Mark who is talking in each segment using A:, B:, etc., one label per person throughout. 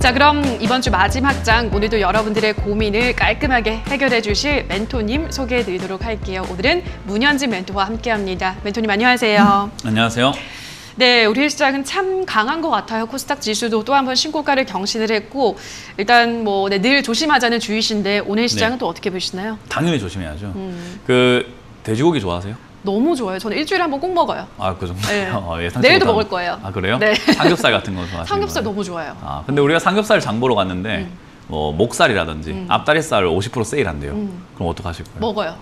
A: 자, 그럼 이번 주 마지막 장 오늘도 여러분들의 고민을 깔끔하게 해결해 주실 멘토님 소개해 드리도록 할게요. 오늘은 문현진 멘토와 함께합니다. 멘토님 안녕하세요.
B: 안녕하세요.
A: 네, 우리 시장은 참 강한 것 같아요. 코스닥 지수도 또 한 번 신고가를 경신을 했고 일단 뭐 늘 조심하자는 주의신데 오늘 시장은 또 어떻게 보시나요?
B: 당연히 조심해야죠. 돼지고기 좋아하세요?
A: 너무 좋아요. 저는 일주일에 한 번 꼭 먹어요.
B: 아, 그 정도요?
A: 네.
B: 예상치보다...
A: 내일도 먹을 거예요.
B: 아, 그래요?
A: 네.
B: 삼겹살 같은 거 좋아하시는
A: 삼겹살
B: 거예요?
A: 너무 좋아요.
B: 아, 근데 우리가 삼겹살 장 보러 갔는데 뭐 목살이라든지 앞다리살 50% 세일한대요. 그럼 어떡하실 거예요?
A: 먹어요.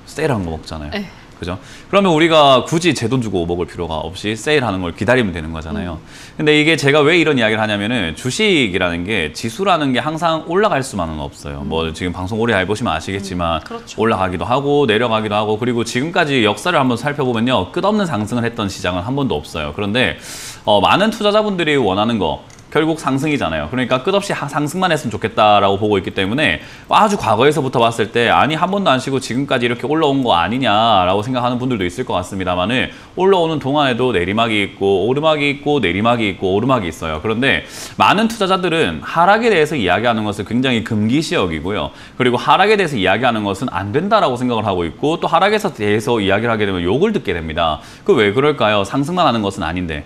B: 세일한 거 먹잖아요.
A: 네.
B: 그죠? 그러면 우리가 굳이 제 돈 주고 먹을 필요가 없이 세일하는 걸 기다리면 되는 거잖아요. 근데 이게 제가 왜 이런 이야기를 하냐면은 주식이라는 게 지수라는 게 항상 올라갈 수만은 없어요. 뭐 지금 방송 오래 해보시면 아시겠지만
A: 그렇죠.
B: 올라가기도 하고 내려가기도 하고 그리고 지금까지 역사를 한번 살펴보면요. 끝없는 상승을 했던 시장은 한 번도 없어요. 그런데 많은 투자자분들이 원하는 거 결국 상승이잖아요. 그러니까 끝없이 상승만 했으면 좋겠다라고 보고 있기 때문에 아주 과거에서부터 봤을 때 아니 한 번도 안 쉬고 지금까지 이렇게 올라온 거 아니냐라고 생각하는 분들도 있을 것 같습니다만은 올라오는 동안에도 내리막이 있고 오르막이 있고 내리막이 있고 오르막이 있어요. 그런데 많은 투자자들은 하락에 대해서 이야기하는 것을 굉장히 금기시 여기고요. 그리고 하락에 대해서 이야기하는 것은 안 된다라고 생각을 하고 있고 또 하락에 대해서 이야기를 하게 되면 욕을 듣게 됩니다. 그 왜 그럴까요? 상승만 하는 것은 아닌데.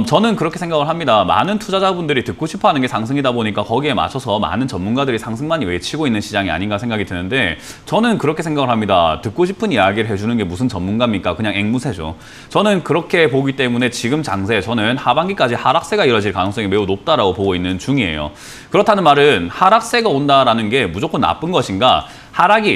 B: 저는 그렇게 생각을 합니다. 많은 투자자분들이 듣고 싶어하는 게 상승이다 보니까 거기에 맞춰서 많은 전문가들이 상승만이 외치고 있는 시장이 아닌가 생각이 드는데 저는 그렇게 생각을 합니다. 듣고 싶은 이야기를 해주는 게 무슨 전문가입니까? 그냥 앵무새죠. 저는 그렇게 보기 때문에 지금 장세 저는 하반기까지 하락세가 이뤄질 가능성이 매우 높다라고 보고 있는 중이에요. 그렇다는 말은 하락세가 온다라는 게 무조건 나쁜 것인가?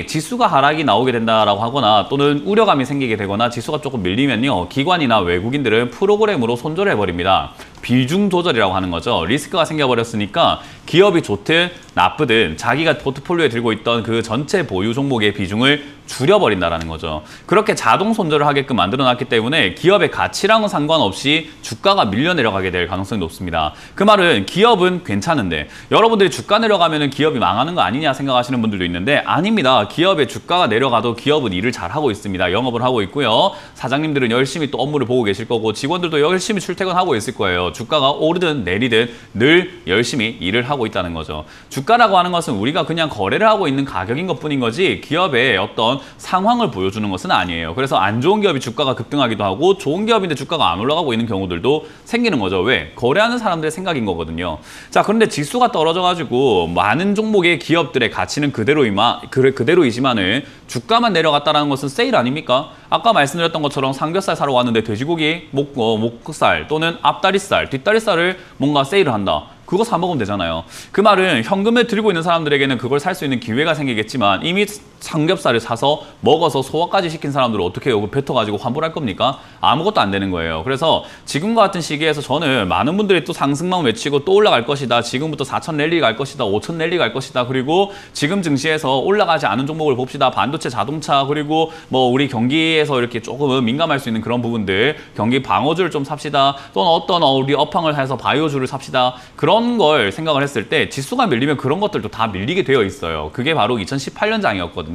B: 지수가 하락이 나오게 된다라고 하거나 또는 우려감이 생기게 되거나 지수가 조금 밀리면요. 기관이나 외국인들은 프로그램으로 손절해버립니다. 비중 조절이라고 하는 거죠. 리스크가 생겨버렸으니까 기업이 좋든 나쁘든 자기가 포트폴리오에 들고 있던 그 전체 보유 종목의 비중을 줄여버린다는 거죠. 그렇게 자동 손절을 하게끔 만들어놨기 때문에 기업의 가치랑은 상관없이 주가가 밀려 내려가게 될 가능성이 높습니다. 그 말은 기업은 괜찮은데 여러분들이 주가 내려가면 기업이 망하는 거 아니냐 생각하시는 분들도 있는데 아닙니다. 기업의 주가가 내려가도 기업은 일을 잘하고 있습니다. 영업을 하고 있고요. 사장님들은 열심히 또 업무를 보고 계실 거고 직원들도 열심히 출퇴근하고 있을 거예요. 주가가 오르든 내리든 늘 열심히 일을 하고 있다는 거죠. 주가라고 하는 것은 우리가 그냥 거래를 하고 있는 가격인 것뿐인 거지 기업의 어떤 상황을 보여주는 것은 아니에요. 그래서 안 좋은 기업이 주가가 급등하기도 하고 좋은 기업인데 주가가 안 올라가고 있는 경우들도 생기는 거죠. 왜? 거래하는 사람들의 생각인 거거든요. 자, 그런데 지수가 떨어져가지고 많은 종목의 기업들의 가치는 그대로이지만은 주가만 내려갔다는 것은 세일 아닙니까? 아까 말씀드렸던 것처럼 삼겹살 사러 왔는데 돼지고기, 목살 또는 앞다리살, 뒷다리살을 뭔가 세일을 한다. 그거 사 먹으면 되잖아요. 그 말은 현금을 들고 있는 사람들에게는 그걸 살 수 있는 기회가 생기겠지만 이미 삼겹살을 사서 먹어서 소화까지 시킨 사람들을 어떻게 해요? 뱉어가지고 환불할 겁니까? 아무것도 안 되는 거예요. 그래서 지금과 같은 시기에서 저는 많은 분들이 또 상승만 외치고 또 올라갈 것이다. 지금부터 4천 랠리 갈 것이다. 5천 랠리 갈 것이다. 그리고 지금 증시에서 올라가지 않은 종목을 봅시다. 반도체, 자동차 그리고 뭐 우리 경기에서 이렇게 조금 민감할 수 있는 그런 부분들 경기 방어주를 좀 삽시다. 또는 어떤 우리 업황을 해서 바이오주를 삽시다. 그런 걸 생각을 했을 때 지수가 밀리면 그런 것들도 다 밀리게 되어 있어요. 그게 바로 2018년장이었거든요.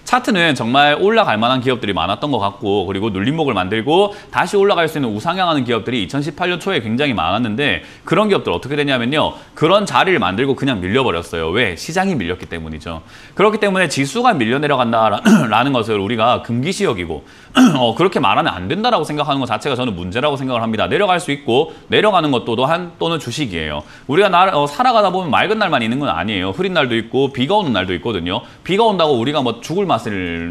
B: 차트는 정말 올라갈 만한 기업들이 많았던 것 같고 그리고 눌림목을 만들고 다시 올라갈 수 있는 우상향하는 기업들이 2018년 초에 굉장히 많았는데 그런 기업들 어떻게 되냐면요. 그런 자리를 만들고 그냥 밀려버렸어요. 왜? 시장이 밀렸기 때문이죠. 그렇기 때문에 지수가 밀려 내려간다라는 것을 우리가 금기시 여기고 그렇게 말하면 안 된다라고 생각하는 것 자체가 저는 문제라고 생각을 합니다. 내려갈 수 있고 내려가는 것도 또는 주식이에요. 우리가 살아가다 보면 맑은 날만 있는 건 아니에요. 흐린 날도 있고 비가 오는 날도 있거든요. 비가 온다고 우리가 뭐 죽을 맛을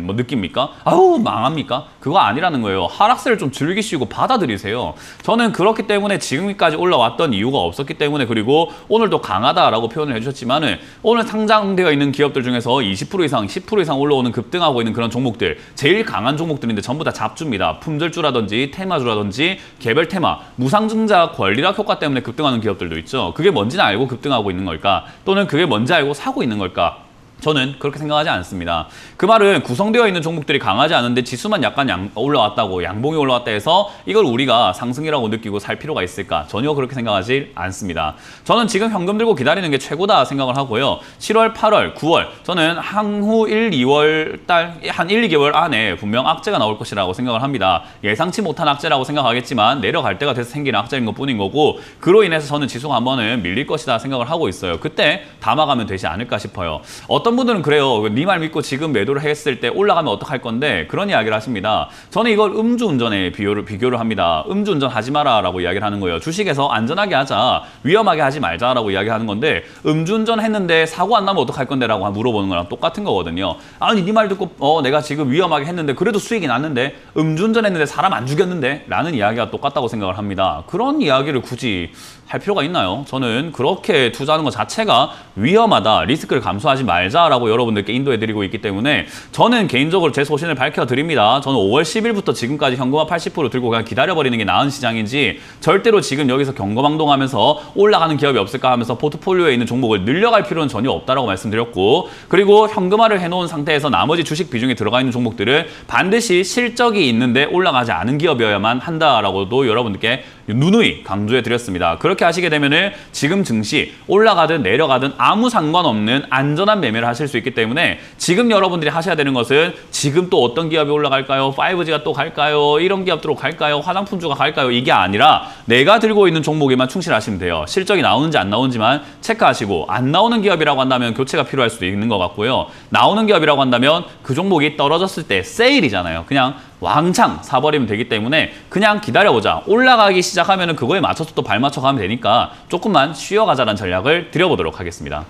B: 느낍니까? 아우 망합니까? 그거 아니라는 거예요. 하락세를 좀 즐기시고 받아들이세요. 저는 그렇기 때문에 지금까지 올라왔던 이유가 없었기 때문에 그리고 오늘도 강하다라고 표현을 해주셨지만은 오늘 상장되어 있는 기업들 중에서 20% 이상, 10% 이상 올라오는 급등하고 있는 그런 종목들 제일 강한 종목들인데 전부 다 잡주입니다. 품절주라든지 테마주라든지 개별 테마, 무상증자 권리락 효과 때문에 급등하는 기업들도 있죠. 그게 뭔지는 알고 급등하고 있는 걸까? 또는 그게 뭔지 알고 사고 있는 걸까? 저는 그렇게 생각하지 않습니다. 그 말은 구성되어 있는 종목들이 강하지 않은데 지수만 약간 올라왔다고, 양봉이 올라왔다 해서 이걸 우리가 상승이라고 느끼고 살 필요가 있을까? 전혀 그렇게 생각하지 않습니다. 저는 지금 현금 들고 기다리는 게 최고다 생각을 하고요. 7월, 8월, 9월 저는 향후 1, 2월 달 한 1, 2개월 안에 분명 악재가 나올 것이라고 생각을 합니다. 예상치 못한 악재라고 생각하겠지만 내려갈 때가 돼서 생기는 악재인 것뿐인 거고, 그로 인해서 저는 지수가 한 번은 밀릴 것이다 생각을 하고 있어요. 그때 담아가면 되지 않을까 싶어요. 어떤 분들은 그래요. 네 말 믿고 지금 매도를 했을 때 올라가면 어떡할 건데 그런 이야기를 하십니다. 저는 이걸 음주운전에 비교를 합니다. 음주운전 하지 마라 라고 이야기를 하는 거예요. 주식에서 안전하게 하자, 위험하게 하지 말자라고 이야기하는 건데, 음주운전 했는데 사고 안 나면 어떡할 건데 라고 물어보는 거랑 똑같은 거거든요. 아니 네 말 듣고 내가 지금 위험하게 했는데 그래도 수익이 났는데, 음주운전 했는데 사람 안 죽였는데 라는 이야기가 똑같다고 생각을 합니다. 그런 이야기를 굳이 할 필요가 있나요? 저는 그렇게 투자하는 것 자체가 위험하다, 리스크를 감수하지 말자라고 여러분들께 인도해드리고 있기 때문에 저는 개인적으로 제 소신을 밝혀드립니다. 저는 5월 10일부터 지금까지 현금화 80% 들고 그냥 기다려버리는 게 나은 시장인지, 절대로 지금 여기서 경거망동하면서 올라가는 기업이 없을까 하면서 포트폴리오에 있는 종목을 늘려갈 필요는 전혀 없다라고 말씀드렸고, 그리고 현금화를 해놓은 상태에서 나머지 주식 비중이 들어가 있는 종목들은 반드시 실적이 있는데 올라가지 않은 기업이어야만 한다라고도 여러분들께 누누이 강조해드렸습니다. 그렇게 하시게 되면은 지금 증시 올라가든 내려가든 아무 상관없는 안전한 매매를 하실 수 있기 때문에, 지금 여러분들이 하셔야 되는 것은 지금 또 어떤 기업이 올라갈까요? 5G가 또 갈까요? 이런 기업들로 갈까요? 화장품주가 갈까요? 이게 아니라 내가 들고 있는 종목에만 충실하시면 돼요. 실적이 나오는지 안 나오는지만 체크하시고, 안 나오는 기업이라고 한다면 교체가 필요할 수도 있는 것 같고요. 나오는 기업이라고 한다면 그 종목이 떨어졌을 때 세일이잖아요. 그냥 왕창 사버리면 되기 때문에 그냥 기다려보자. 올라가기 시작하면 그거에 맞춰서 또 발맞춰 가면 되니까 조금만 쉬어가자라는 전략을 드려보도록 하겠습니다.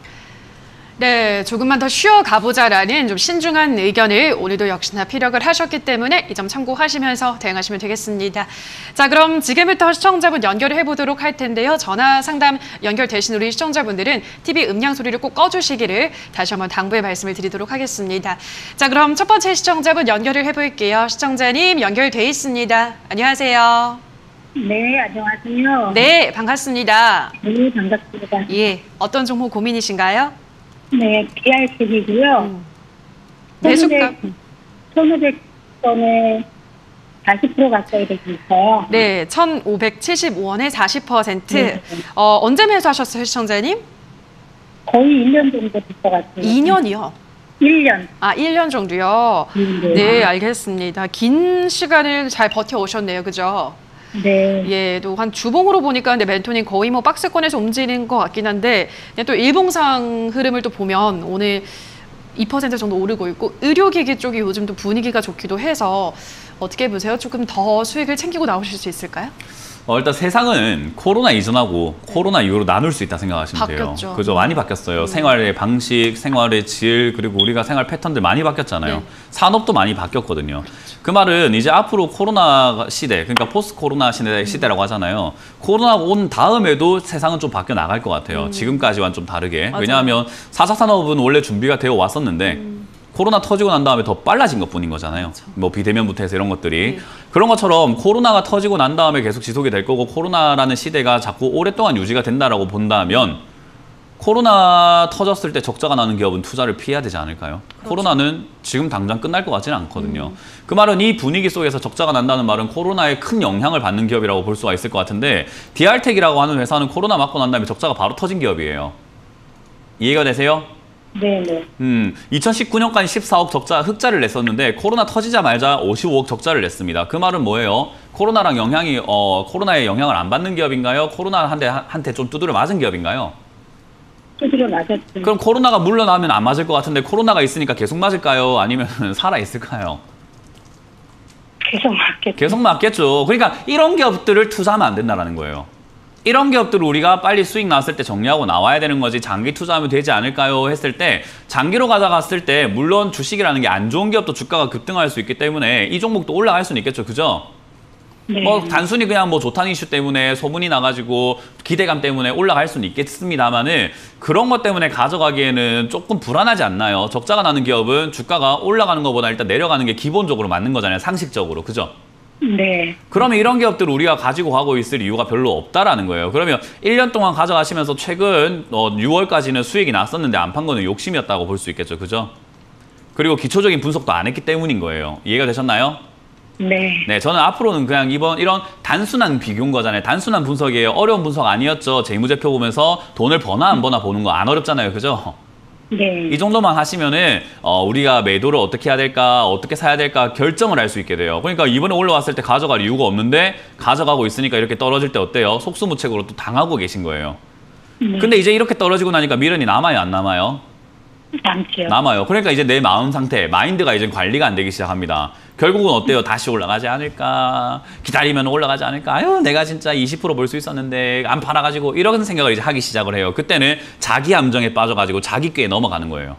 A: 네, 조금만 더 쉬어가보자라는 좀 신중한 의견을 오늘도 역시나 피력을 하셨기 때문에 이 점 참고하시면서 대응하시면 되겠습니다. 자, 그럼 지금부터 시청자분 연결을 해보도록 할 텐데요. 전화 상담 연결되신 우리 시청자분들은 TV 음량 소리를 꼭 꺼주시기를 다시 한번 당부의 말씀을 드리도록 하겠습니다. 자, 그럼 첫 번째 시청자분 연결을 해볼게요. 시청자님 연결돼 있습니다. 안녕하세요.
C: 네, 안녕하세요.
A: 네, 반갑습니다.
C: 네, 반갑습니다.
A: 예, 어떤 종목 고민이신가요?
C: 네, BRC이고요.
A: 매수가
C: 1,500원에 40% 가까이 되고 있어요.
A: 네, 1,575원에 40%.
C: 네.
A: 언제 매수하셨어요, 시청자님?
C: 거의 1년 정도 될 것 같아요.
A: 2년이요.
C: 1년.
A: 아, 1년 정도요?
C: 네.
A: 네, 알겠습니다. 긴 시간을 잘 버텨오셨네요, 그죠?
C: 네.
A: 예, 또 한 주봉으로 보니까 근데 멘토님 거의 뭐 박스권에서 움직이는 것 같긴 한데, 근데 또 일봉상 흐름을 또 보면 오늘 2% 정도 오르고 있고, 의료기기 쪽이 요즘 또 분위기가 좋기도 해서 어떻게 보세요? 조금 더 수익을 챙기고 나오실 수 있을까요?
B: 일단 세상은 코로나 이전하고 코로나 이후로 나눌 수 있다 생각하시면
A: 바뀌었죠.
B: 돼요. 그죠? 많이 바뀌었어요. 생활의 방식, 생활의 질, 그리고 우리가 생활 패턴들 많이 바뀌었잖아요.
A: 네.
B: 산업도 많이 바뀌었거든요. 그 말은 이제 앞으로 코로나 시대, 그러니까 포스트 코로나 시대라고 하잖아요. 코로나가 온 다음에도 세상은 좀 바뀌어 나갈 것 같아요. 지금까지와는 좀 다르게.
A: 맞아요.
B: 왜냐하면 4차 산업은 원래 준비가 되어 왔었는데 코로나 터지고 난 다음에 더 빨라진 것뿐인 거잖아요. 뭐 비대면부터 해서 이런 것들이. 그런 것처럼 코로나가 터지고 난 다음에 계속 지속이 될 거고, 코로나라는 시대가 자꾸 오랫동안 유지가 된다라고 본다면 코로나 터졌을 때 적자가 나는 기업은 투자를 피해야 되지 않을까요? 그렇죠. 코로나는 지금 당장 끝날 것 같지는 않거든요. 그 말은 이 분위기 속에서 적자가 난다는 말은 코로나에 큰 영향을 받는 기업이라고 볼 수가 있을 것 같은데, DR텍이라고 하는 회사는 코로나 맞고 난 다음에 적자가 바로 터진 기업이에요. 이해가 되세요?
C: 네네.
B: 2019년까지 14억 흑자를 냈었는데 코로나 터지자마자 55억 적자를 냈습니다. 그 말은 뭐예요? 코로나랑 코로나에 영향을 안 받는 기업인가요? 코로나한테 좀 두드려 맞은 기업인가요?
C: 두드려 맞았죠.
B: 그럼 코로나가 물러나면 안 맞을 것 같은데, 코로나가 있으니까 계속 맞을까요? 아니면 살아 있을까요?
C: 계속 맞겠죠.
B: 계속 맞겠죠. 그러니까 이런 기업들을 투자하면 안 된다는 거예요. 이런 기업들을 우리가 빨리 수익 났을 때 정리하고 나와야 되는 거지, 장기 투자하면 되지 않을까요? 했을 때, 장기로 가져갔을 때 물론 주식이라는 게 안 좋은 기업도 주가가 급등할 수 있기 때문에 이 종목도 올라갈 수는 있겠죠. 그죠?
C: 네.
B: 단순히 그냥 뭐 좋다는 이슈 때문에 소문이 나가지고 기대감 때문에 올라갈 수는 있겠습니다만은, 그런 것 때문에 가져가기에는 조금 불안하지 않나요? 적자가 나는 기업은 주가가 올라가는 것보다 일단 내려가는 게 기본적으로 맞는 거잖아요. 상식적으로. 그죠?
C: 네.
B: 그러면 이런 기업들을 우리가 가지고 가고 있을 이유가 별로 없다라는 거예요. 그러면 1년 동안 가져가시면서 최근 6월까지는 수익이 났었는데 안 판 거는 욕심이었다고 볼 수 있겠죠. 그죠? 그리고 기초적인 분석도 안 했기 때문인 거예요. 이해가 되셨나요?
C: 네.
B: 네, 저는 앞으로는 그냥 이런 단순한 비교인 거잖아요. 단순한 분석이에요. 어려운 분석 아니었죠. 재무제표 보면서 돈을 버나 안 버나 보는 거 안 어렵잖아요. 그죠?
C: 네.
B: 이 정도만 하시면은 우리가 매도를 어떻게 해야 될까, 어떻게 사야 될까 결정을 할 수 있게 돼요. 그러니까 이번에 올라왔을 때 가져갈 이유가 없는데 가져가고 있으니까 이렇게 떨어질 때 어때요? 속수무책으로 또 당하고 계신 거예요.
C: 네.
B: 근데 이제 이렇게 떨어지고 나니까 미련이 남아요, 안 남아요?
C: 남지요.
B: 남아요. 그러니까 이제 내 마음 상태, 마인드가 이제 관리가 안 되기 시작합니다. 결국은 어때요? 다시 올라가지 않을까? 기다리면 올라가지 않을까? 아유, 내가 진짜 20% 벌 수 있었는데 안 팔아가지고 이런 생각을 이제 하기 시작을 해요. 그때는 자기 함정에 빠져가지고 자기 꾀에 넘어가는 거예요.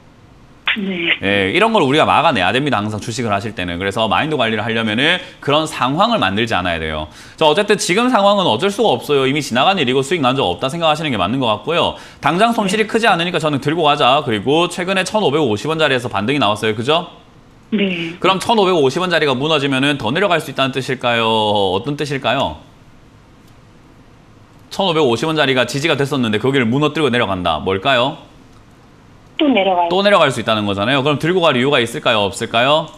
C: 네.
B: 예, 이런 걸 우리가 막아내야 됩니다. 항상 주식을 하실 때는. 그래서 마인드 관리를 하려면은 그런 상황을 만들지 않아야 돼요. 어쨌든 지금 상황은 어쩔 수가 없어요. 이미 지나간 일이고 수익 난 적 없다 생각하시는 게 맞는 것 같고요. 당장 손실이 크지 않으니까 저는 들고 가자. 그리고 최근에 1,550원짜리에서 반등이 나왔어요. 그죠?
C: 네.
B: 그럼 1,550원짜리가 무너지면은 더 내려갈 수 있다는 뜻일까요? 어떤 뜻일까요? 1,550원짜리가 지지가 됐었는데 거기를 무너뜨리고 내려간다. 뭘까요?
C: 또 내려가요.
B: 또 내려갈 수 있다는 거잖아요. 그럼 들고 갈 이유가 있을까요? 없을까요?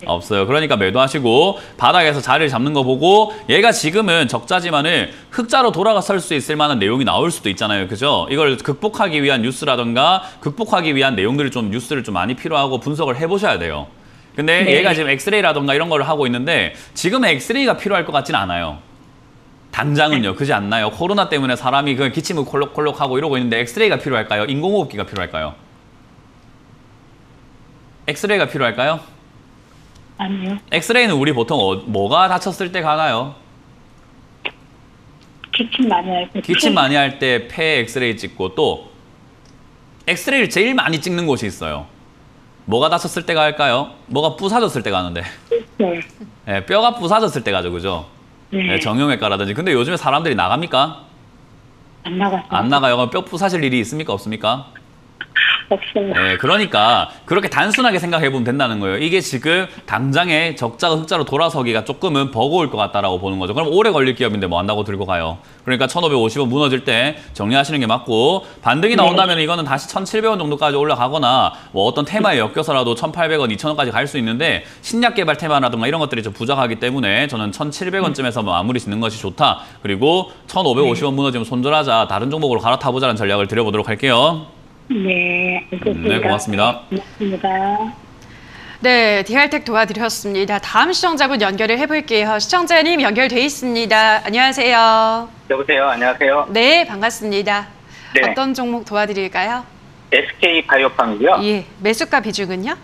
B: 없어요. 그러니까 매도하시고 바닥에서 자리를 잡는 거 보고 얘가 지금은 적자지만은 흑자로 돌아가 설 수 있을 만한 내용이 나올 수도 있잖아요. 그죠? 이걸 극복하기 위한 뉴스라던가 극복하기 위한 내용들을 좀 뉴스를 좀 많이 필요하고 분석을 해보셔야 돼요. 근데
C: 네.
B: 얘가 지금 엑스레이라던가 이런 걸 하고 있는데 지금은 엑스레이가 필요할 것 같진 않아요. 당장은요. 그지 않나요? 코로나 때문에 사람이 그 기침을 콜록콜록 하고 이러고 있는데 엑스레이가 필요할까요? 인공호흡기가 필요할까요? 엑스레이가 필요할까요?
C: 아니요.
B: 엑스레이는 우리 보통 뭐가 다쳤을 때 가나요?
C: 기침 많이 할 때.
B: 기침 많이 할 때 폐 엑스레이 찍고 또 엑스레이를 제일 많이 찍는 곳이 있어요. 뭐가 다쳤을 때 갈까요? 뭐가 부사졌을 때 가는데.
C: 네.
B: 네, 뼈가 부사졌을 때 가죠. 그죠?
C: 네.
B: 네, 정형외과라든지. 근데 요즘에 사람들이 나갑니까?
C: 안 나갔어요.
B: 안 나가요. 그럼 뼈 부사질 일이 있습니까? 없습니까?
C: 없어요.
B: 네, 그러니까 그렇게 단순하게 생각해 보면 된다는 거예요. 이게 지금 당장에 적자가 흑자로 돌아서기가 조금은 버거울 것 같다라고 보는 거죠. 그럼 오래 걸릴 기업인데 뭐 한다고 들고 가요. 그러니까 1,550원 무너질 때 정리하시는 게 맞고 반등이 나온다면 이거는 다시 1,700원 정도까지 올라가거나 뭐 어떤 테마에 엮여서라도 1,800원, 2,000원까지 갈 수 있는데 신약 개발 테마라든가 이런 것들이 좀 부족하기 때문에 저는 1,700원쯤에서 마무리 짓는 것이 좋다. 그리고 1,550원 무너지면 손절하자. 다른 종목으로 갈아타보자는 전략을 드려보도록 할게요.
C: 네. 알겠습니다.
B: 네, 고맙습니다.
C: 고맙습니다.
A: 네, 디알텍 도와드렸습니다. 다음 시청자분 연결을 해볼게요. 시청자님 연결돼 있습니다. 안녕하세요.
D: 여보세요. 안녕하세요.
A: 네, 반갑습니다.
D: 네.
A: 어떤 종목 도와드릴까요?
D: SK 바이오팜이고요.
A: 예, 매수가 비중은요?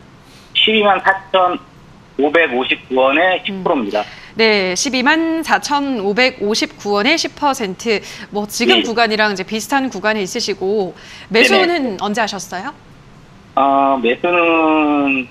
D: 124,559원에 10%입니다.
A: 네, 124,559원에 10%. 뭐 지금
D: 네.
A: 구간이랑 이제 비슷한 구간에 있으시고 매수는 언제 하셨어요?
D: 매수는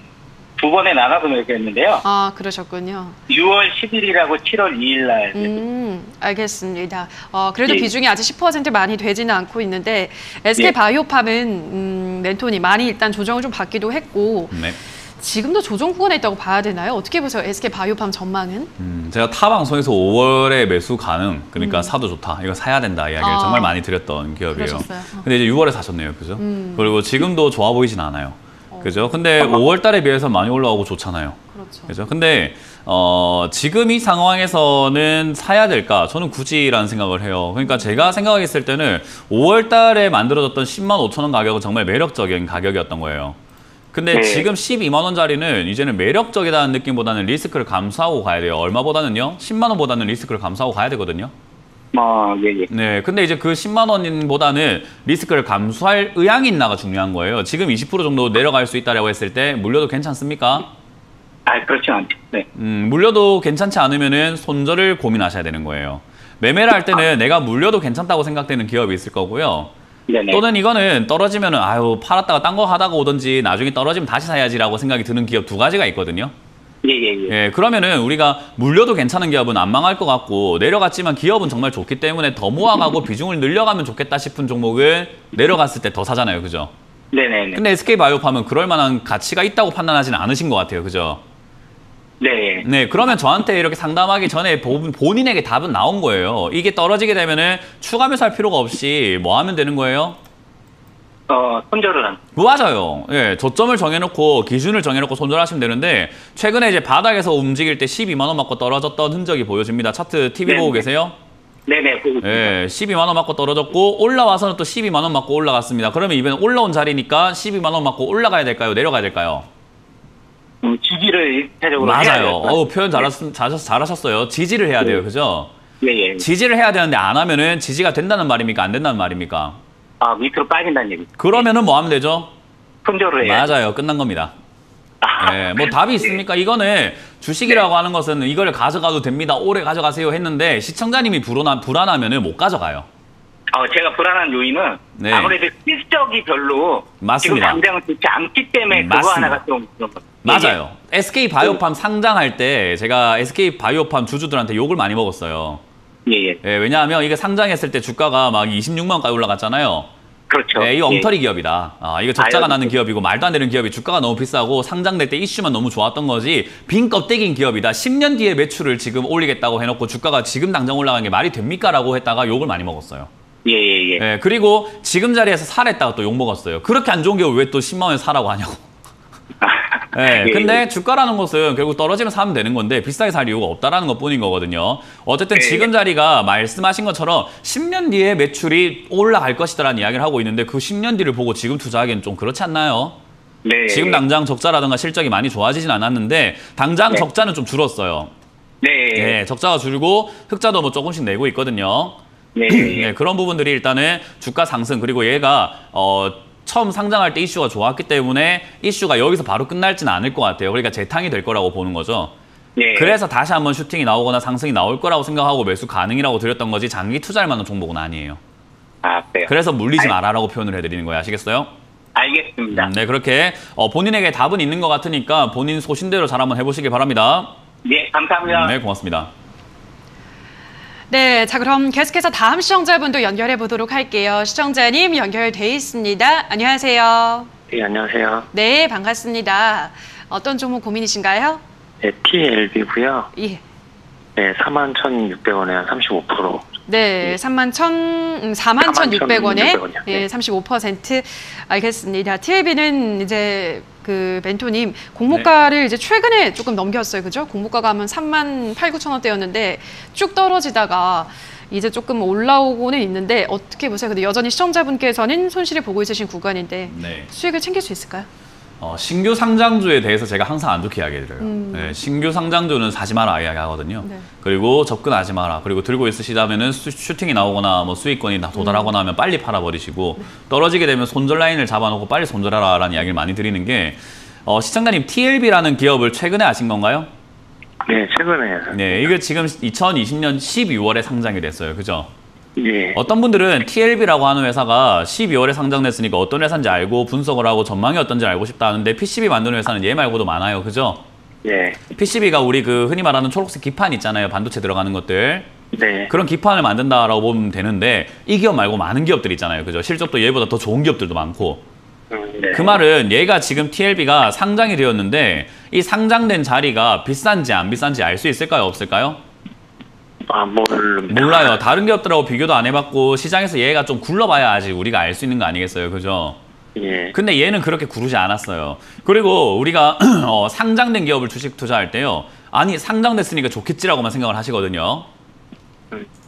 D: 두 번에 나눠서 매수했는데요.
A: 아, 그러셨군요.
D: 6월 10일이라고 7월 2일 날.
A: 알겠습니다. 그래도
D: 예.
A: 비중이 아직 10% 많이 되지는 않고 있는데 SK
D: 예.
A: 바이오팜은 멘톤이 많이 일단 조정을 좀 받기도 했고
B: 네.
A: 지금도 조정 구간에 있다고 봐야 되나요? 어떻게 보세요? SK 바이오팜 전망은?
B: 제가 타 방송에서 5월에 매수 가능, 그러니까 사도 좋다, 이거 사야 된다 이야기를
A: 아.
B: 정말 많이 드렸던 기업이에요.
A: 그러셨어요.
B: 근데 이제 6월에 사셨네요, 그죠? 그리고 지금도 좋아 보이진 않아요, 그죠? 근데 5월달에 비해서 많이 올라오고 좋잖아요,
A: 그렇죠.
B: 그죠? 근데 지금 이 상황에서는 사야 될까? 저는 굳이라는 생각을 해요. 그러니까 제가 생각했을 때는 5월달에 만들어졌던 105,000원 가격은 정말 매력적인 가격이었던 거예요. 근데
D: 네.
B: 지금 12만 원짜리는 이제는 매력적이다는 느낌보다는 리스크를 감수하고 가야 돼요. 얼마보다는요? 10만 원보다는 리스크를 감수하고 가야 되거든요.
D: 예.
B: 네, 근데 이제 그 10만 원보다는 리스크를 감수할 의향이 있나가 중요한 거예요. 지금 20% 정도 내려갈 수 있다고 했을 때 물려도 괜찮습니까?
D: 그렇진 않죠. 네.
B: 물려도 괜찮지 않으면은 손절을 고민하셔야 되는 거예요. 매매를 할 때는 내가 물려도 괜찮다고 생각되는 기업이 있을 거고요.
D: 네네.
B: 또는 이거는 떨어지면은 아유 팔았다가 딴 거 하다가 오든지 나중에 떨어지면 다시 사야지라고 생각이 드는 기업 두 가지가 있거든요.
D: 예.
B: 예, 그러면은 우리가 물려도 괜찮은 기업은 안 망할 것 같고 내려갔지만 기업은 정말 좋기 때문에 더 모아가고 비중을 늘려가면 좋겠다 싶은 종목은 내려갔을 때 더 사잖아요, 그죠?
D: 네네네.
B: 근데 SK 바이오팜은 그럴 만한 가치가 있다고 판단하지는 않으신 것 같아요, 그죠?
D: 네.
B: 네, 그러면 저한테 이렇게 상담하기 전에 본인에게 답은 나온 거예요. 이게 떨어지게 되면은 추가 매수할 필요가 없이 뭐 하면 되는 거예요?
D: 손절을 한.
B: 맞아요. 예, 저점을 정해놓고 기준을 정해놓고 손절하시면 되는데 최근에 이제 바닥에서 움직일 때 12만 원 맞고 떨어졌던 흔적이 보여집니다. 차트 TV
D: 네.
B: 보고 계세요?
D: 네네. 보고 있습니다.
B: 예, 12만 원 맞고 떨어졌고 올라와서는 또 12만 원 맞고 올라갔습니다. 그러면 이번엔 올라온 자리니까 12만 원 맞고 올라가야 될까요? 내려가야 될까요?
D: 지지를 1차적으로
B: 맞아요. 표현 잘하셨어요. 지지를 해야 돼요. 그죠?
D: 예.
B: 지지를 해야 되는데 안 하면은 지지가 된다는 말입니까? 안 된다는 말입니까?
D: 밑으로 빠진다는 얘기.
B: 그러면은 뭐 하면 되죠?
D: 손절을 해야.
B: 맞아요. 끝난 겁니다. 예, 뭐 답이 있습니까? 이거는 주식이라고 하는 것은 이걸 가져가도 됩니다. 오래 가져가세요 했는데 시청자님이 불안하면은 못 가져가요.
D: 제가 불안한 요인은
B: 네.
D: 아무래도 실적이 별로
B: 맞습니다.
D: 지금 당장은 좋지 않기 때문에 그거
B: 맞습니다.
D: 하나가 좀 그런 거.
B: 맞아요. SK 바이오팜 상장할 때 제가 SK 바이오팜 주주들한테 욕을 많이 먹었어요.
D: 예.
B: 예, 왜냐하면 이게 상장했을 때 주가가 막 26만 원까지 올라갔잖아요.
D: 그렇죠.
B: 네, 이거 엉터리 기업이다. 이거 적자가 나는
D: 그
B: 기업이고 말도 안 되는 기업이 주가가 너무 비싸고 상장될 때 이슈만 너무 좋았던 거지 빈 껍데기인 기업이다. 10년 뒤에 매출을 지금 올리겠다고 해놓고 주가가 지금 당장 올라가는 게 말이 됩니까? 라고 했다가 욕을 많이 먹었어요.
D: 예.
B: 예, 그리고 지금 자리에서 사랬다가 또 욕 먹었어요. 그렇게 안 좋은 기업을 왜 또 10만 원에 사라고 하냐고. 네, 근데 주가라는 것은 결국 떨어지면 사면 되는 건데 비싸게 살 이유가 없다라는 것 뿐인 거거든요. 어쨌든 지금 자리가 말씀하신 것처럼 10년 뒤에 매출이 올라갈 것이다라는 이야기를 하고 있는데 그 10년 뒤를 보고 지금 투자하기엔 좀 그렇지 않나요?
D: 네.
B: 지금 당장 적자라든가 실적이 많이 좋아지진 않았는데 당장 적자는 좀 줄었어요. 네, 적자가 줄고 흑자도 뭐 조금씩 내고 있거든요. 네, 그런 부분들이 일단은 주가 상승 그리고 얘가 처음 상장할 때 이슈가 좋았기 때문에 이슈가 여기서 바로 끝날지는 않을 것 같아요. 그러니까 재탕이 될 거라고 보는 거죠.
D: 네.
B: 그래서 다시 한번 슈팅이 나오거나 상승이 나올 거라고 생각하고 매수 가능이라고 드렸던 거지 장기 투자할 만한 종목은 아니에요.
D: 그래요.
B: 그래서 물리지 마라라고 표현을 해드리는 거예요. 아시겠어요?
D: 알겠습니다.
B: 네, 그렇게 본인에게 답은 있는 것 같으니까 본인 소신대로 잘 한번 해보시길 바랍니다.
D: 네, 감사합니다.
B: 네, 고맙습니다.
A: 네, 자 그럼 계속해서 다음 시청자분도 연결해 보도록 할게요. 시청자님 연결돼 있습니다. 안녕하세요.
E: 네, 안녕하세요.
A: 네, 반갑습니다. 어떤 종목 고민이신가요?
E: 네, TLB고요.
A: 예.
E: 네, 41,600원에 한 35%.
A: 네, 41,600원에
E: 41,600원 이요.
A: 예, 35% 알겠습니다. TLB는 이제 그 멘토님 공모가를 이제 최근에 조금 넘겼어요, 그죠? 공모가가 하면 38,900원대였는데 쭉 떨어지다가 이제 조금 올라오고는 있는데 어떻게 보세요? 근데 여전히 시청자분께서는 손실을 보고 있으신 구간인데
B: 네.
A: 수익을 챙길 수 있을까요?
B: 신규 상장주에 대해서 제가 항상 안 좋게 이야기해드려요. 네, 신규 상장주는 사지 마라 이야기하거든요.
A: 네.
B: 그리고 접근하지 마라. 그리고 들고 있으시다면은 슈팅이 나오거나 뭐 수익권이 도달하거나 하면 빨리 팔아버리시고 떨어지게 되면 손절 라인을 잡아놓고 빨리 손절하라라는 이야기를 많이 드리는 게 시청자님 TLB라는 기업을 최근에 아신 건가요?
E: 네, 최근에.
B: 네, 이게 지금 2020년 12월에 상장이 됐어요. 그죠?
E: 예.
B: 어떤 분들은 TLB라고 하는 회사가 12월에 상장됐으니까 어떤 회사인지 알고 분석을 하고 전망이 어떤지 알고 싶다 하는데 PCB 만드는 회사는 얘 말고도 많아요. 그죠?
E: 예.
B: PCB가 우리 그 흔히 말하는 초록색 기판 있잖아요. 반도체 들어가는 것들.
E: 네.
B: 그런 기판을 만든다라고 보면 되는데 이 기업 말고 많은 기업들 있잖아요. 그죠? 실적도 얘보다 더 좋은 기업들도 많고.
E: 네.
B: 그 말은 얘가 지금 TLB가 상장이 되었는데 이 상장된 자리가 비싼지 안 비싼지 알 수 있을까요? 없을까요? 몰라요. 다른 기업들하고 비교도 안 해봤고 시장에서 얘가 좀 굴러봐야 아직 우리가 알 수 있는 거 아니겠어요. 그죠?
E: 예.
B: 근데 얘는 그렇게 구르지 않았어요. 그리고 우리가 상장된 기업을 주식 투자할 때요. 아니 상장됐으니까 좋겠지라고만 생각을 하시거든요.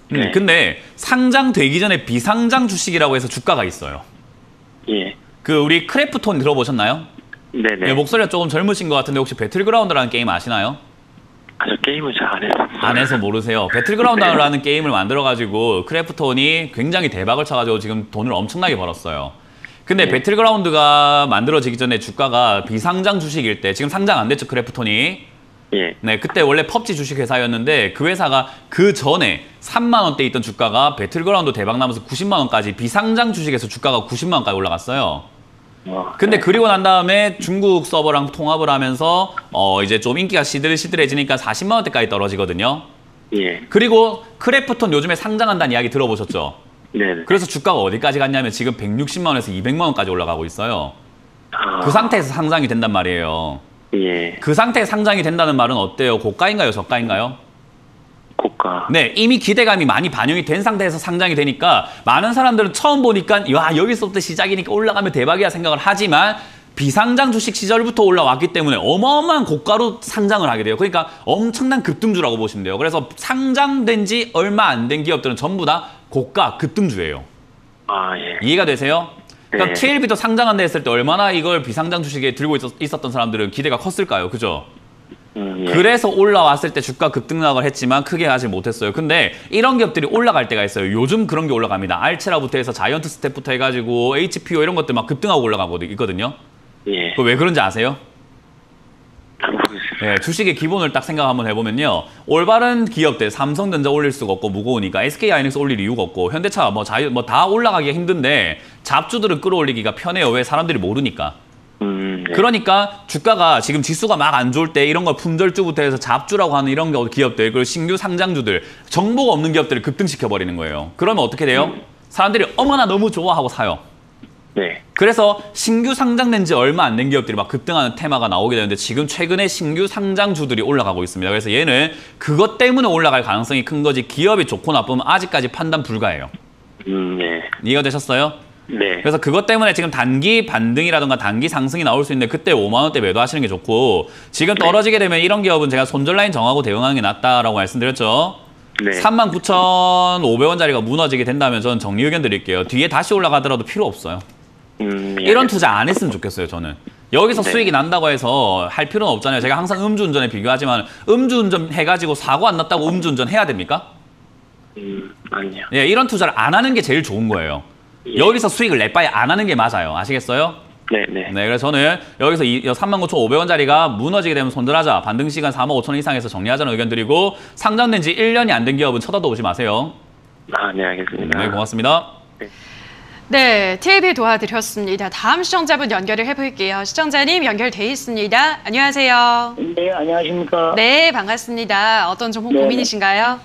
E: 네.
B: 근데 상장되기 전에 비상장 주식이라고 해서 주가가 있어요.
E: 예.
B: 그 우리 크래프톤 들어보셨나요?
E: 네네.
B: 네, 목소리가 조금 젊으신 것 같은데 혹시 배틀그라운드라는 게임 아시나요?
E: 저 게임을 잘 안 해서.
B: 안 해서 모르세요. 배틀그라운드라는 게임을 만들어가지고 크래프톤이 굉장히 대박을 쳐가지고 지금 돈을 엄청나게 벌었어요. 근데 배틀그라운드가 만들어지기 전에 주가가 비상장 주식일 때 지금 상장 안 됐죠, 크래프톤이.
E: 예.
B: 네, 그때 원래 펍지 주식 회사였는데 그 회사가 그 전에 3만 원대 있던 주가가 배틀그라운드 대박 나면서 90만 원까지 비상장 주식에서 주가가 90만 원까지 올라갔어요. 근데 그리고 난 다음에 중국 서버랑 통합을 하면서 이제 좀 인기가 시들시들해지니까 40만 원대까지 떨어지거든요.
E: 예.
B: 그리고 크래프톤 요즘에 상장한다는 이야기 들어보셨죠?
E: 네네.
B: 그래서 주가가 어디까지 갔냐면 지금 160만 원에서 200만 원까지 올라가고 있어요. 그 상태에서 상장이 된단 말이에요.
E: 예.
B: 그 상태에 상장이 된다는 말은 어때요? 고가인가요? 저가인가요?
E: 고가.
B: 네, 이미 기대감이 많이 반영이 된 상태에서 상장이 되니까 많은 사람들은 처음 보니까 야, 여기서부터 시작이니까 올라가면 대박이야 생각을 하지만 비상장 주식 시절부터 올라왔기 때문에 어마어마한 고가로 상장을 하게 돼요. 그러니까 엄청난 급등주라고 보시면 돼요. 그래서 상장된 지 얼마 안 된 기업들은 전부 다 고가 급등주예요.
E: 아, 예.
B: 이해가 되세요? 그러니까
E: 네.
B: TLB도 상장한다 했을 때 얼마나 이걸 비상장 주식에 들고 있었던 사람들은 기대가 컸을까요? 그죠?
E: 예.
B: 그래서 올라왔을 때 주가 급등락을 했지만 크게 하지 못했어요. 근데 이런 기업들이 올라갈 때가 있어요. 요즘 그런 게 올라갑니다. 알체라부터 해서 자이언트 스텝부터 해가지고 HPO 이런 것들 막 급등하고 올라가고 있거든요.
E: 예.
B: 왜 그런지 아세요?
E: 잘 모르겠어요.
B: 네, 주식의 기본을 딱 생각 한번 해보면요. 올바른 기업들, 삼성전자 올릴 수가 없고 무거우니까 SK하이닉스 올릴 이유가 없고 현대차 다 올라가기가 힘든데 잡주들은 끌어올리기가 편해요. 왜? 사람들이 모르니까.
E: 예.
B: 그러니까 주가가 지금 지수가 막 안 좋을 때 이런 걸 품절주부터 해서 잡주라고 하는 이런 기업들, 그리고 신규 상장주들, 정보가 없는 기업들을 급등시켜버리는 거예요. 그러면 어떻게 돼요? 사람들이 어머나 너무 좋아하고 사요.
E: 네.
B: 그래서 신규 상장된 지 얼마 안 된 기업들이 막 급등하는 테마가 나오게 되는데 지금 최근에 신규 상장주들이 올라가고 있습니다. 그래서 얘는 그것 때문에 올라갈 가능성이 큰 거지 기업이 좋고 나쁘면 아직까지 판단 불가해요.
E: 예.
B: 이해가 되셨어요?
E: 네.
B: 그래서 그것 때문에 지금 단기 반등이라든가 단기 상승이 나올 수 있는데 그때 5만 원대 매도하시는 게 좋고 지금 떨어지게 되면 이런 기업은 제가 손절 라인 정하고 대응하는 게 낫다라고 말씀드렸죠.
E: 네.
B: 39,500원짜리가 무너지게 된다면 저는 정리 의견 드릴게요. 뒤에 다시 올라가더라도 필요 없어요.
E: 예.
B: 이런 투자 안 했으면 좋겠어요, 저는. 여기서
E: 네.
B: 수익이 난다고 해서 할 필요는 없잖아요. 제가 항상 음주운전에 비교하지만 음주운전 해가지고 사고 안 났다고 음주운전 해야 됩니까?
E: 아니요.
B: 예, 이런 투자를 안 하는 게 제일 좋은 거예요.
E: 예.
B: 여기서 수익을 낼 바에 안 하는 게 맞아요. 아시겠어요?
E: 네네.
B: 네, 그래서 저는 여기서 39,500원짜리가 무너지게 되면 손절하자. 반등 시간 45,000원 이상에서 정리하자는 의견 드리고 상장된 지 1년이 안 된 기업은 쳐다도 보지 마세요.
E: 아, 네, 알겠습니다.
B: 네, 고맙습니다.
A: 네, TV 도와드렸습니다. 다음 시청자분 연결을 해볼게요. 시청자님 연결돼 있습니다. 안녕하세요.
F: 네, 안녕하십니까.
A: 네, 반갑습니다. 어떤 종목
F: 네.
A: 고민이신가요?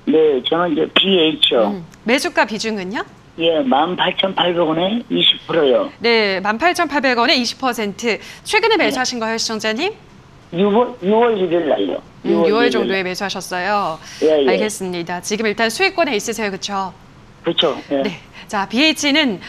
F: 네, 저는 이제 BH요.
A: 매수가 비중은요?
F: 예, 18,800원에 20%요.
A: 네, 18,800원에 20%. 최근에 매수하신 거예요, 시청자님?
F: 6월 1일 날요.
A: 6월 정도에 매수하셨어요.
F: 예, 예.
A: 알겠습니다. 지금 일단 수익권에 있으세요, 그렇죠?
F: 그렇죠. 예.
A: 네. 자, BH는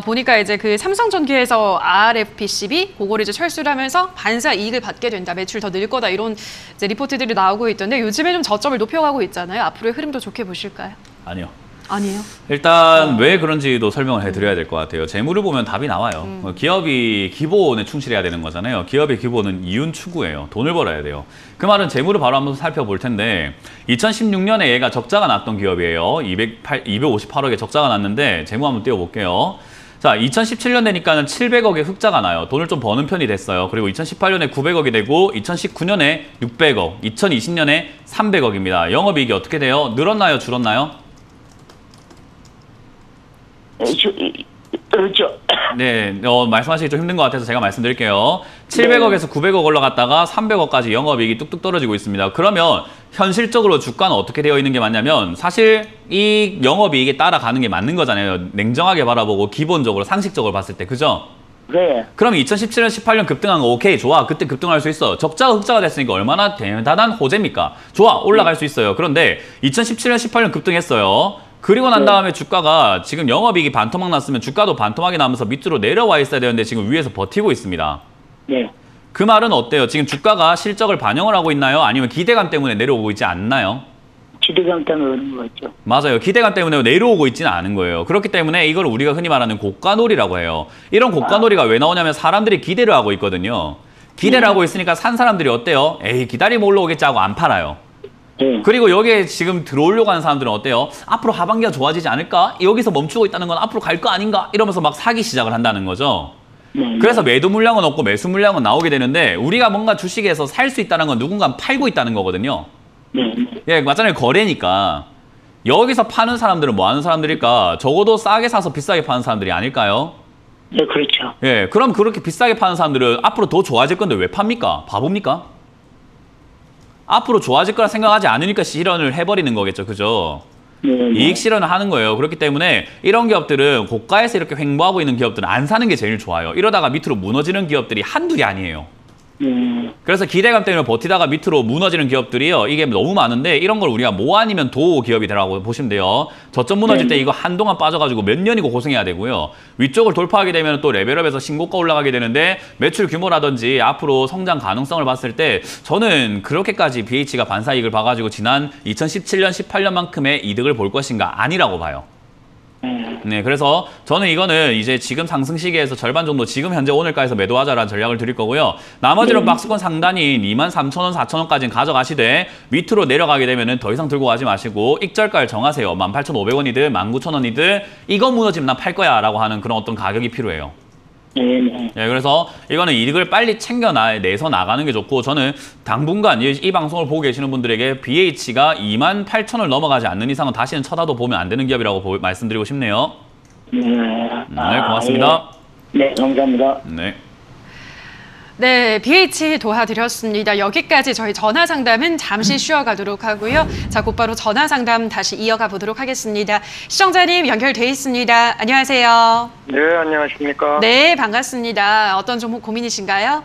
A: 보니까 이제 그 삼성전기에서 RFPCB 그거를 이제 철수를 하면서 반사 이익을 받게 된다, 매출 더 늘 거다 이런 이제 리포트들이 나오고 있던데 요즘에 좀 저점을 높여가고 있잖아요. 앞으로의 흐름도 좋게 보실까요?
B: 아니요.
A: 아니에요.
B: 일단 왜 그런지도 설명을 해드려야 될 것 같아요. 재물을 보면 답이 나와요. 기업이 기본에 충실해야 되는 거잖아요. 기업의 기본은 이윤 추구예요. 돈을 벌어야 돼요. 그 말은 재물을 바로 한번 살펴볼 텐데 2016년에 얘가 적자가 났던 기업이에요. 258억의 적자가 났는데 재무 한번 띄워볼게요. 자, 2017년 되니까는 700억의 흑자가 나요. 돈을 좀 버는 편이 됐어요. 그리고 2018년에 900억이 되고 2019년에 600억, 2020년에 300억입니다. 영업이익이 어떻게 돼요? 늘었나요? 줄었나요?
F: 그렇죠.
B: 네, 말씀하시기 좀 힘든 것 같아서 제가 말씀드릴게요. 700억에서 900억 올라갔다가 300억까지 영업이익이 뚝뚝 떨어지고 있습니다. 그러면 현실적으로 주가는 어떻게 되어 있는 게 맞냐면 사실 이 영업이익에 따라가는 게 맞는 거잖아요. 냉정하게 바라보고 기본적으로 상식적으로 봤을 때, 그죠?
F: 네.
B: 그럼 2017년, 18년 급등한 거 오케이, 좋아. 그때 급등할 수 있어. 적자가 흑자가 됐으니까 얼마나 대단한 호재입니까? 좋아, 올라갈 수 있어요. 그런데 2017년, 18년 급등했어요. 그리고 난 다음에 주가가 지금 영업이익이 반토막 났으면 주가도 반토막이 나면서 밑으로 내려와 있어야 되는데 지금 위에서 버티고 있습니다.
F: 네.
B: 그 말은 어때요? 지금 주가가 실적을 반영을 하고 있나요? 아니면 기대감 때문에 내려오고 있지 않나요?
F: 기대감 때문에 그런 거죠.
B: 맞아요. 기대감 때문에 내려오고 있지는 않은 거예요. 그렇기 때문에 이걸 우리가 흔히 말하는 고가놀이라고 해요. 이런 고가놀이가 왜 나오냐면 사람들이 기대를 하고 있거든요. 기대를 하고 있으니까 산 사람들이 어때요? 에이, 기다리면 올라오겠지 하고 안 팔아요.
F: 네.
B: 그리고 여기에 지금 들어오려고 하는 사람들은 어때요? 앞으로 하반기가 좋아지지 않을까? 여기서 멈추고 있다는 건 앞으로 갈 거 아닌가? 이러면서 막 사기 시작을 한다는 거죠.
F: 네.
B: 그래서 매도 물량은 없고 매수 물량은 나오게 되는데 우리가 뭔가 주식에서 살 수 있다는 건 누군가 팔고 있다는 거거든요.
F: 네.
B: 예, 맞잖아요. 거래니까. 여기서 파는 사람들은 뭐 하는 사람들일까? 적어도 싸게 사서 비싸게 파는 사람들이 아닐까요?
F: 네, 그렇죠.
B: 예, 그럼 그렇게 비싸게 파는 사람들은 앞으로 더 좋아질 건데 왜 팝니까? 바보입니까? 앞으로 좋아질 거라 생각하지 않으니까 실현을 해버리는 거겠죠. 그죠?
F: 네.
B: 이익 실현을 하는 거예요. 그렇기 때문에 이런 기업들은 고가에서 이렇게 횡보하고 있는 기업들은 안 사는 게 제일 좋아요. 이러다가 밑으로 무너지는 기업들이 한둘이 아니에요. 그래서 기대감 때문에 버티다가 밑으로 무너지는 기업들이요. 이게 너무 많은데 이런 걸 우리가 모 아니면 도 기업이 되라고 보시면 돼요. 저점 무너질 때 이거 한동안 빠져가지고 몇 년이고 고생해야 되고요. 위쪽을 돌파하게 되면 또 레벨업에서 신고가 올라가게 되는데 매출 규모라든지 앞으로 성장 가능성을 봤을 때 저는 그렇게까지 BH가 반사이익을 봐가지고 지난 2017년, 18년만큼의 이득을 볼 것인가 아니라고 봐요. 네, 그래서 저는 이거는 이제 지금 상승 시기에서 절반 정도 지금 현재 오늘가에서 매도하자라는 전략을 드릴 거고요. 나머지는 박스권 상단인 23,000원, 4,000원까지는 가져가시되 밑으로 내려가게 되면은 더 이상 들고 가지 마시고 익절가를 정하세요. 18,500원이든 19,000원이든 이거 무너지면 난 팔 거야 라고 하는 그런 어떤 가격이 필요해요. 네, 그래서 이거는 이득을 빨리 챙겨내서 나가는 게 좋고 저는 당분간 이 방송을 보고 계시는 분들에게 BH가 28,000원을 넘어가지 않는 이상은 다시는 쳐다도 보면 안 되는 기업이라고 말씀드리고 싶네요. 네, 고맙습니다.
F: 네, 감사합니다.
B: 네.
A: 네, BH 도와드렸습니다. 여기까지 저희 전화 상담은 잠시 쉬어가도록 하고요. 자, 곧바로 전화 상담 다시 이어가 보도록 하겠습니다. 시청자님 연결돼 있습니다. 안녕하세요.
G: 네, 안녕하십니까.
A: 네, 반갑습니다. 어떤 종목 고민이신가요?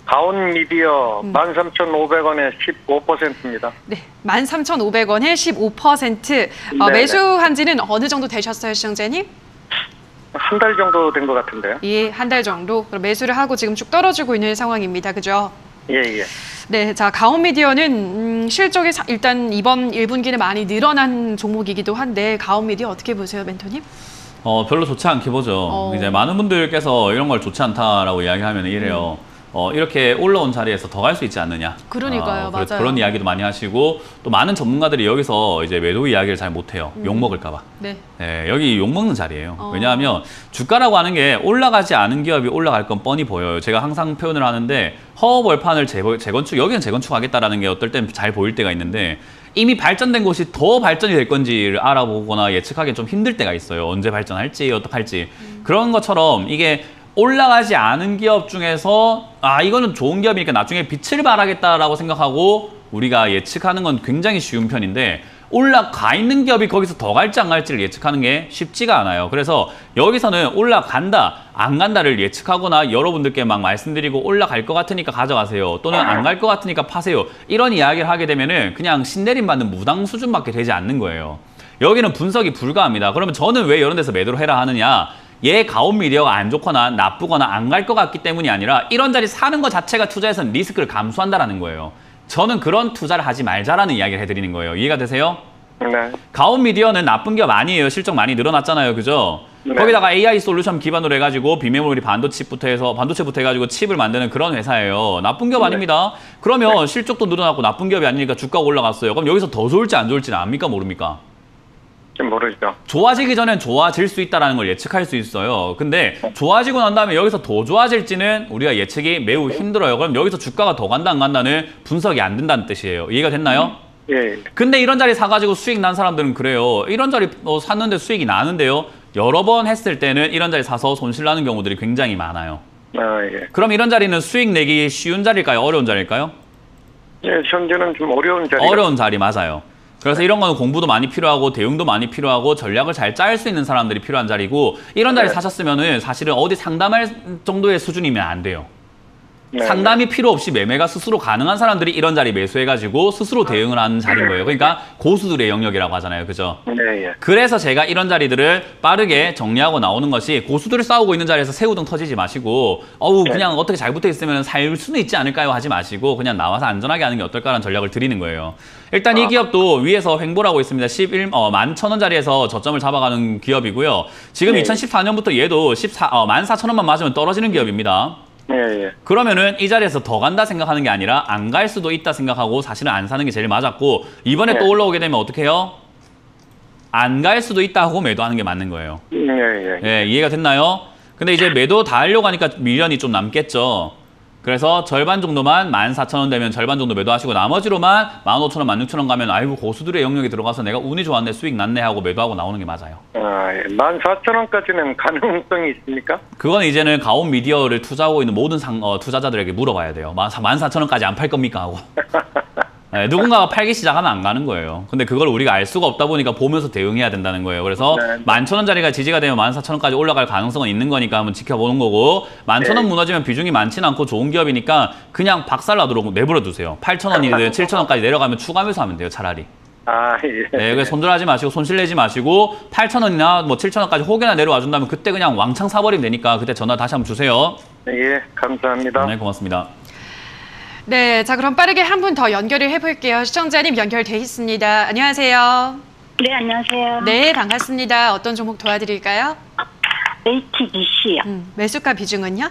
G: 가온 미디어 13,500원에 15%입니다.
A: 네, 13,500원에 15%.
G: 네.
A: 매수한 지는 어느 정도 되셨어요, 시청자님?
G: 한 달 정도 된 것 같은데요.
A: 예, 한 달 정도. 그럼 매수를 하고 지금 쭉 떨어지고 있는 상황입니다. 그죠?
G: 예, 예.
A: 네, 자, 가온미디어는 실적이 일단 이번 1분기는 많이 늘어난 종목이기도 한데 가온미디어 어떻게 보세요, 멘토님?
B: 별로 좋지 않게 보죠. 이제 많은 분들께서 이런 걸 좋지 않다라고 이야기하면 이래요. 이렇게 올라온 자리에서 더 갈 수 있지 않느냐.
A: 그러니까요, 맞아요.
B: 그런 이야기도 많이 하시고 또 많은 전문가들이 여기서 이제 매도 이야기를 잘 못해요. 욕 먹을까봐.
A: 네.
B: 네, 여기 욕 먹는 자리예요. 왜냐하면 주가라고 하는 게 올라가지 않은 기업이 올라갈 건 뻔히 보여요. 제가 항상 표현을 하는데 허허벌판을 재건축, 여기는 재건축하겠다라는 게 어떨 땐 잘 보일 때가 있는데 이미 발전된 곳이 더 발전이 될 건지를 알아보거나 예측하기 좀 힘들 때가 있어요. 언제 발전할지 어떡할지. 그런 것처럼 이게 올라가지 않은 기업 중에서 이거는 좋은 기업이니까 나중에 빛을 발하겠다라고 생각하고 우리가 예측하는 건 굉장히 쉬운 편인데 올라가 있는 기업이 거기서 더 갈지 안 갈지를 예측하는 게 쉽지가 않아요. 그래서 여기서는 올라간다, 안 간다를 예측하거나 여러분들께 막 말씀드리고 올라갈 것 같으니까 가져가세요. 또는 안 갈 것 같으니까 파세요. 이런 이야기를 하게 되면은 그냥 신내림 받는 무당 수준밖에 되지 않는 거예요. 여기는 분석이 불가합니다. 그러면 저는 왜 이런 데서 매도를 해라 하느냐? 얘 가온 미디어가 안 좋거나 나쁘거나 안 갈 것 같기 때문이 아니라 이런 자리 사는 것 자체가 투자에서는 리스크를 감수한다라는 거예요. 저는 그런 투자를 하지 말자라는 이야기를 해드리는 거예요. 이해가 되세요?
G: 네.
B: 가온 미디어는 나쁜 기업 아니에요. 실적 많이 늘어났잖아요. 그죠?
G: 네.
B: 거기다가 AI 솔루션 기반으로 해가지고 비메모리 반도체부터 해가지고 칩을 만드는 그런 회사예요. 나쁜 기업 아닙니다. 그러면 실적도 늘어났고 나쁜 기업이 아니니까 주가가 올라갔어요. 그럼 여기서 더 좋을지 안 좋을지는 압니까? 모릅니까?
G: 좀 모르죠.
B: 좋아지기 전엔 좋아질 수 있다는 걸 예측할 수 있어요. 근데 좋아지고 난 다음에 여기서 더 좋아질지는 우리가 예측이 매우 힘들어요. 그럼 여기서 주가가 더 간다 안 간다는 분석이 안 된다는 뜻이에요. 이해가 됐나요?
G: 예.
B: 근데 이런 자리 사가지고 수익 난 사람들은 그래요. 이런 자리 샀는데 수익이 나는데요. 여러 번 했을 때는 이런 자리 사서 손실 나는 경우들이 굉장히 많아요.
G: 예.
B: 그럼 이런 자리는 수익 내기 쉬운 자리일까요? 어려운 자리일까요?
G: 예, 현재는 좀 어려운 자리.
B: 어려운 자리 맞아요. 그래서 이런 거는 공부도 많이 필요하고 대응도 많이 필요하고 전략을 잘 짤 수 있는 사람들이 필요한 자리고 이런 자리 사셨으면은 사실은 어디 상담할 정도의 수준이면 안 돼요.
G: 네,
B: 상담이 필요 없이 매매가 스스로 가능한 사람들이 이런 자리 매수해가지고 스스로 대응을 하는 자리인 거예요. 그러니까 고수들의 영역이라고 하잖아요. 그죠?
G: 네, 예.
B: 그래서 제가 이런 자리들을 빠르게 정리하고 나오는 것이 고수들이 싸우고 있는 자리에서 새우등 터지지 마시고 그냥 어떻게 잘 붙어 있으면 살 수는 있지 않을까요? 하지 마시고 그냥 나와서 안전하게 하는 게 어떨까라는 전략을 드리는 거예요. 일단 이 기업도 위에서 횡보라고 있습니다. 11,000원 자리에서 저점을 잡아가는 기업이고요. 지금 2014년부터 얘도 14,000원만 맞으면 떨어지는 기업입니다.
G: 예.
B: 그러면은 이 자리에서 더 간다 생각하는 게 아니라 안 갈 수도 있다 생각하고 사실은 안 사는 게 제일 맞았고 이번에 또 올라오게 되면 어떻게 해요? 안 갈 수도 있다 하고 매도하는 게 맞는 거예요. 예, 이해가 됐나요? 근데 이제 매도 다 하려고 하니까 미련이 좀 남겠죠. 그래서 절반 정도만 14,000원 되면 절반 정도 매도하시고 나머지로만 15,000원, 16,000원 가면 아이고 고수들의 영역에 들어가서 내가 운이 좋았네, 수익 났네 하고 매도하고 나오는 게 맞아요.
G: 14,000원까지는 가능성이 있습니까?
B: 그건 이제는 가온 미디어를 투자하고 있는 모든 투자자들에게 물어봐야 돼요. 14,000원까지 안 팔 겁니까? 하고. 네, 누군가가 팔기 시작하면 안 가는 거예요. 근데 그걸 우리가 알 수가 없다 보니까 보면서 대응해야 된다는 거예요. 그래서
G: 네.
B: 11,000원짜리가 지지가 되면 14,000원까지 올라갈 가능성은 있는 거니까 한번 지켜보는 거고 11,000원 무너지면 비중이 많지는 않고 좋은 기업이니까 그냥 박살나도록 내버려 두세요. 8,000원이든 7,000원까지 내려가면 추가 매수하면 돼요. 차라리.
G: 아, 예.
B: 네, 그래서 손절하지 마시고 손실 내지 마시고 8,000원이나 뭐 7,000원까지 혹여나 내려와 준다면 그때 그냥 왕창 사버리면 되니까 그때 전화 다시 한번 주세요.
G: 예, 감사합니다.
B: 네, 고맙습니다.
A: 네, 자 그럼 빠르게 한 분 더 연결을 해볼게요. 시청자님 연결돼 있습니다. 안녕하세요.
C: 네, 안녕하세요.
A: 네, 반갑습니다. 어떤 종목 도와드릴까요?
C: HDC요.
A: 매수가 비중은요?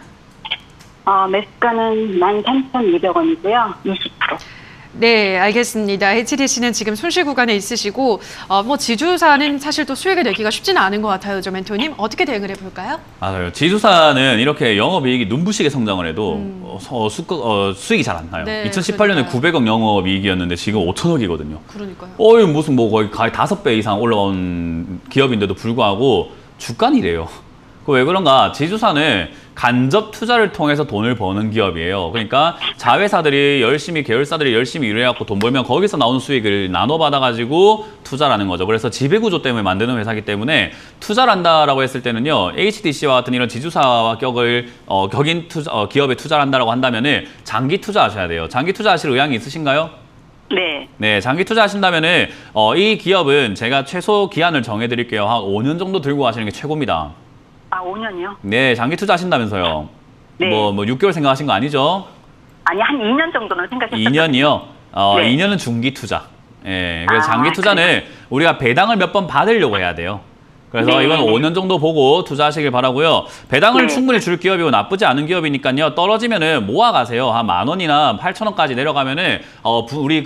C: 매수가는 13,200원이고요. 20%.
A: 네, 알겠습니다. HDC는 지금 손실 구간에 있으시고 뭐 지주사는 사실 또 수익을 내기가 쉽지는 않은 것 같아요. 저 멘토님. 어떻게 대응을 해볼까요?
B: 맞아요. 지주사는 이렇게 영업이익이 눈부시게 성장을 해도 수익이 잘 안 나요.
A: 네,
B: 2018년에
A: 그러니까요.
B: 900억 영업이익이었는데 지금 5천억이거든요.
A: 그러니까요.
B: 무슨 뭐 거의 5배 이상 올라온 기업인데도 불구하고 주가는 이래요. 왜 그런가? 지주사는 간접 투자를 통해서 돈을 버는 기업이에요. 그러니까 자회사들이 열심히, 계열사들이 열심히 일해갖고 돈 벌면 거기서 나오는 수익을 나눠 받아가지고 투자라는 거죠. 그래서 지배구조 때문에 만드는 회사이기 때문에 투자를 한다라고 했을 때는요, HDC와 같은 이런 지주사와 격인 기업에 투자를 한다라고 한다면은 장기 투자하셔야 돼요. 장기 투자하실 의향이 있으신가요?
C: 네.
B: 네, 장기 투자하신다면은 이 기업은 제가 최소 기한을 정해드릴게요. 한 5년 정도 들고 가시는 게 최고입니다.
C: 5년이요?
B: 네, 장기 투자하신다면서요.
C: 네.
B: 뭐 6개월 생각하신 거 아니죠?
C: 아니, 한 2년 정도는 생각했어요.
B: 2년이요?
C: 네.
B: 2년은 중기 투자. 예, 그래서 장기 투자는 우리가 배당을 몇 번 받으려고 해야 돼요. 그래서
C: 네.
B: 이건 5년 정도 보고 투자하시길 바라고요. 배당을
C: 네.
B: 충분히 줄 기업이고 나쁘지 않은 기업이니까요. 떨어지면은 모아가세요. 한 10,000원이나 8,000원까지 내려가면은 우리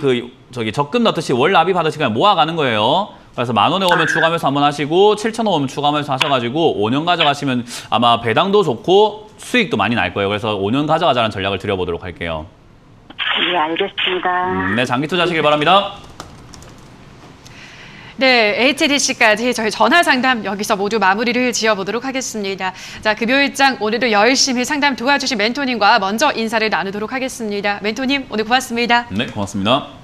B: 적금 넣듯이 월 납입 하듯이 그냥 모아가는 거예요. 그래서 10,000원에 오면 추가 매수 한번 하시고 7,000원 오면 추가 매수 하셔가지고 5년 가져가시면 아마 배당도 좋고 수익도 많이 날 거예요. 그래서 5년 가져가자는 전략을 드려보도록 할게요.
C: 네, 알겠습니다.
B: 네, 장기 투자하시길 바랍니다.
A: 네, HDC까지 저희 전화 상담 여기서 모두 마무리를 지어보도록 하겠습니다. 자, 금요일장 오늘도 열심히 상담 도와주신 멘토님과 먼저 인사를 나누도록 하겠습니다. 멘토님, 오늘 고맙습니다.
B: 네, 고맙습니다.